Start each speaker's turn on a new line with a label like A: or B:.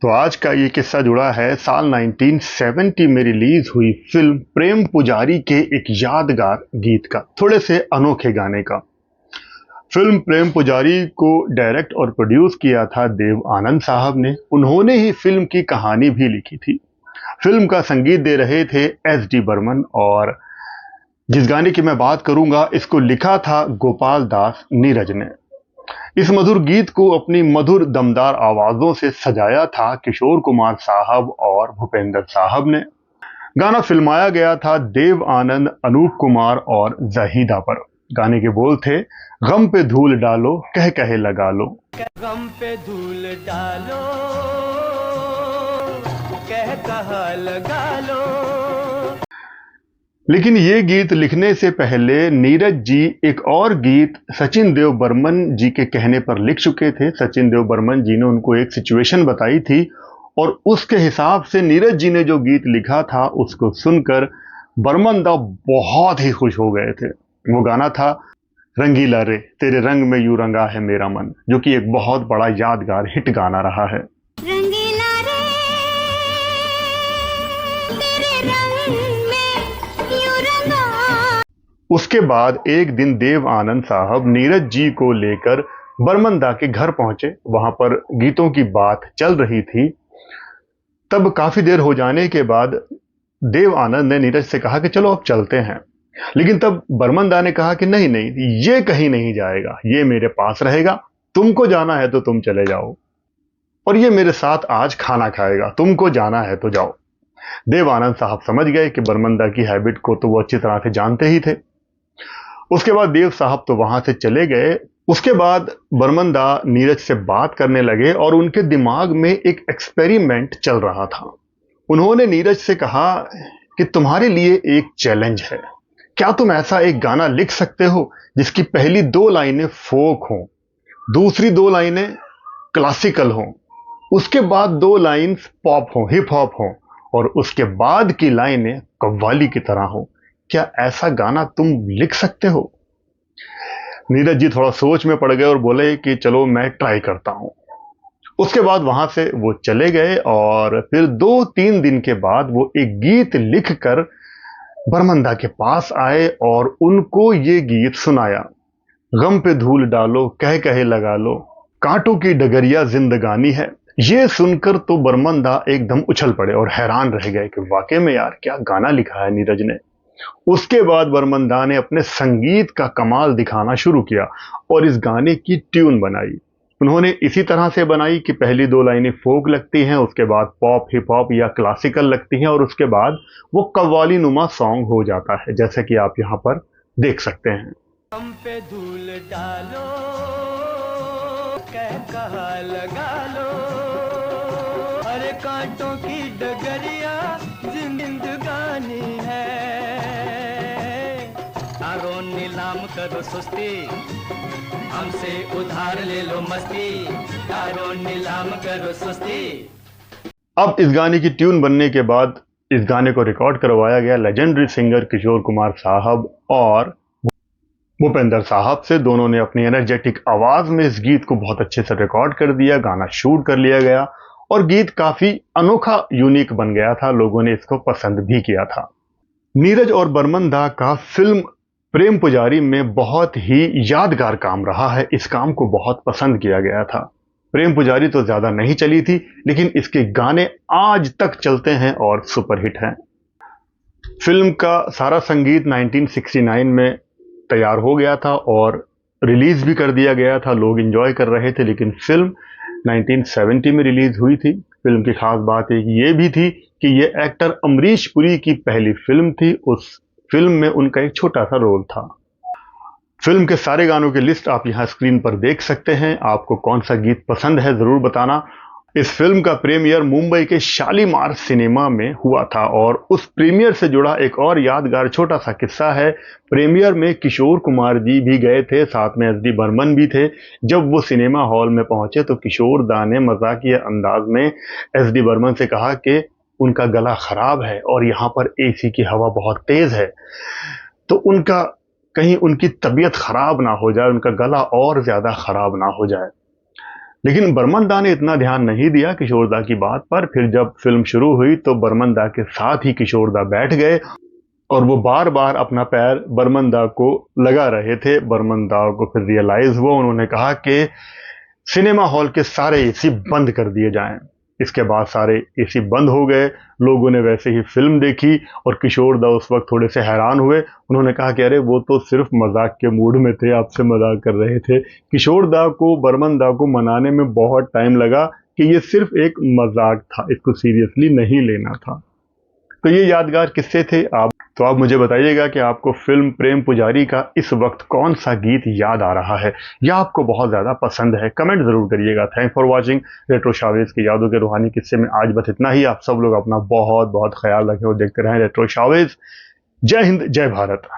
A: तो आज का ये किस्सा जुड़ा है साल 1970 में रिलीज हुई फिल्म प्रेम पुजारी के एक यादगार गीत का, थोड़े से अनोखे गाने का। फिल्म प्रेम पुजारी को डायरेक्ट और प्रोड्यूस किया था देव आनंद साहब ने। उन्होंने ही फिल्म की कहानी भी लिखी थी। फिल्म का संगीत दे रहे थे एस.डी. बर्मन, और जिस गाने की मैं बात करूंगा इसको लिखा था गोपाल दास नीरज ने। इस मधुर गीत को अपनी मधुर दमदार आवाजों से सजाया था किशोर कुमार साहब और भूपेंद्र साहब ने। गाना फिल्माया गया था देव आनंद, अनूप कुमार और जहीदा पर। गाने के बोल थे, गम पे धूल डालो कह कहे लगा लो।
B: गम पे धूल डालो कह कहा लगा लो।
A: लेकिन ये गीत लिखने से पहले नीरज जी एक और गीत सचिन देव बर्मन जी के कहने पर लिख चुके थे। सचिन देव बर्मन जी ने उनको एक सिचुएशन बताई थी और उसके हिसाब से नीरज जी ने जो गीत लिखा था उसको सुनकर बर्मन दा बहुत ही खुश हो गए थे। वो गाना था रंगीला रे तेरे रंग में यूं रंगा है मेरा मन, जो कि एक बहुत बड़ा यादगार हिट गाना रहा है।
C: रंगीला रे तेरे रंग में यूं रंगा।
A: उसके बाद एक दिन देव आनंद साहब नीरज जी को लेकर बर्मन दा के घर पहुंचे। वहां पर गीतों की बात चल रही थी। तब काफी देर हो जाने के बाद देव आनंद ने नीरज से कहा कि चलो अब चलते हैं। लेकिन तब बर्मन दा ने कहा कि नहीं नहीं, ये कहीं नहीं जाएगा, ये मेरे पास रहेगा। तुमको जाना है तो तुम चले जाओ, और ये मेरे साथ आज खाना खाएगा। तुमको जाना है तो जाओ। देव आनंद साहब समझ गए कि बर्मन दा की हैबिट को तो वो अच्छी तरह से जानते ही थे। उसके बाद देव साहब तो वहां से चले गए। उसके बाद बर्मन दा नीरज से बात करने लगे और उनके दिमाग में एक एक्सपेरिमेंट चल रहा था। उन्होंने नीरज से कहा कि तुम्हारे लिए एक चैलेंज है। क्या तुम ऐसा एक गाना लिख सकते हो जिसकी पहली 2 लाइनें फोक हों, दूसरी 2 लाइनें क्लासिकल हों, उसके बाद 2 लाइन्स पॉप हों, हिप हॉप हों, और उसके बाद की लाइनें कव्वाली की तरह हों? क्या ऐसा गाना तुम लिख सकते हो? नीरज जी थोड़ा सोच में पड़ गए और बोले कि चलो मैं ट्राई करता हूं। उसके बाद वहां से वो चले गए और फिर 2-3 दिन के बाद वो एक गीत लिखकर बर्मन दा के पास आए और उनको ये गीत सुनाया। गम पे धूल डालो कह कहे लगा लो, कांटों की डगरिया जिंदगानी है। ये सुनकर तो बर्मन दा एकदम उछल पड़े और हैरान रह गए कि वाकई में यार क्या गाना लिखा है नीरज ने। उसके बाद बर्मन दा ने अपने संगीत का कमाल दिखाना शुरू किया और इस गाने की ट्यून बनाई। उन्होंने इसी तरह से बनाई कि पहली 2 लाइनें फोक लगती हैं, उसके बाद पॉप, हिप हॉप या क्लासिकल लगती हैं, और उसके बाद वो कव्वाली नुमा सॉन्ग हो जाता है, जैसे कि आप यहाँ पर देख सकते हैं।
B: गम पे धूल डालो कह कहा लगा लो। अरे कांटों की डगरिया जिंदगानी है। आरो नीलाम करो सुस्ती, हमसे उधार ले लो मस्ती। आरो नीलाम करो सुस्ती।
A: अब इस गाने की ट्यून बनने के बाद इस गाने को रिकॉर्ड करवाया गया लेजेंडरी सिंगर किशोर कुमार साहब और भूपेंद्र साहब से। दोनों ने अपनी एनर्जेटिक आवाज में इस गीत को बहुत अच्छे से रिकॉर्ड कर दिया। गाना शूट कर लिया गया और गीत काफी अनोखा, यूनिक बन गया था। लोगों ने इसको पसंद भी किया था। नीरज और बर्मन दा का फिल्म प्रेम पुजारी में बहुत ही यादगार काम रहा है। इस काम को बहुत पसंद किया गया था। प्रेम पुजारी तो ज्यादा नहीं चली थी, लेकिन इसके गाने आज तक चलते हैं और सुपरहिट हैं। फिल्म का सारा संगीत 1969 में तैयार हो गया था और रिलीज भी कर दिया गया था। लोग एंजॉय कर रहे थे। लेकिन फिल्म 1970 में रिलीज हुई थी। फिल्म की खास बात एक ये भी थी कि ये एक्टर अमरीश पुरी की पहली फिल्म थी। उस फिल्म में उनका एक छोटा सा रोल था। फिल्म के सारे गानों की लिस्ट आप यहाँ स्क्रीन पर देख सकते हैं। आपको कौन सा गीत पसंद है जरूर बताना। इस फिल्म का प्रीमियर मुंबई के शालीमार सिनेमा में हुआ था और उस प्रीमियर से जुड़ा एक और यादगार छोटा सा किस्सा है। प्रीमियर में किशोर कुमार जी भी गए थे, साथ में एस.डी. बर्मन भी थे। जब वो सिनेमा हॉल में पहुंचे तो किशोर दा ने मजाकिया अंदाज में एस.डी. बर्मन से कहा कि उनका गला खराब है और यहाँ पर एसी की हवा बहुत तेज है, तो उनका कहीं उनकी तबीयत खराब ना हो जाए, उनका गला और ज्यादा खराब ना हो जाए। लेकिन बर्मन दा ने इतना ध्यान नहीं दिया किशोर दा की बात पर। फिर जब फिल्म शुरू हुई तो बर्मन दा के साथ ही किशोर दा बैठ गए और वो बार बार अपना पैर बर्मन दा को लगा रहे थे। बर्मन दा को फिर रियलाइज हुआ, उन्होंने कहा कि सिनेमा हॉल के सारे एसी बंद कर दिए जाएं। इसके बाद सारे एसी बंद हो गए, लोगों ने वैसे ही फिल्म देखी और किशोर दा उस वक्त थोड़े से हैरान हुए। उन्होंने कहा कि अरे वो तो सिर्फ मजाक के मूड में थे, आपसे मजाक कर रहे थे। किशोर दा को, बर्मन दा को मनाने में बहुत टाइम लगा कि ये सिर्फ एक मजाक था, इसको सीरियसली नहीं लेना था। तो ये यादगार किस्से थे। आप मुझे बताइएगा कि आपको फिल्म प्रेम पुजारी का इस वक्त कौन सा गीत याद आ रहा है या आपको बहुत ज़्यादा पसंद है, कमेंट ज़रूर करिएगा। थैंक्स फॉर वॉचिंग रेट्रो शावेज के यादों के रूहानी किस्से में आज बस इतना ही। आप सब लोग अपना बहुत बहुत ख्याल रखें और देखते रहें रेट्रो शावेज। जय हिंद, जय भारत।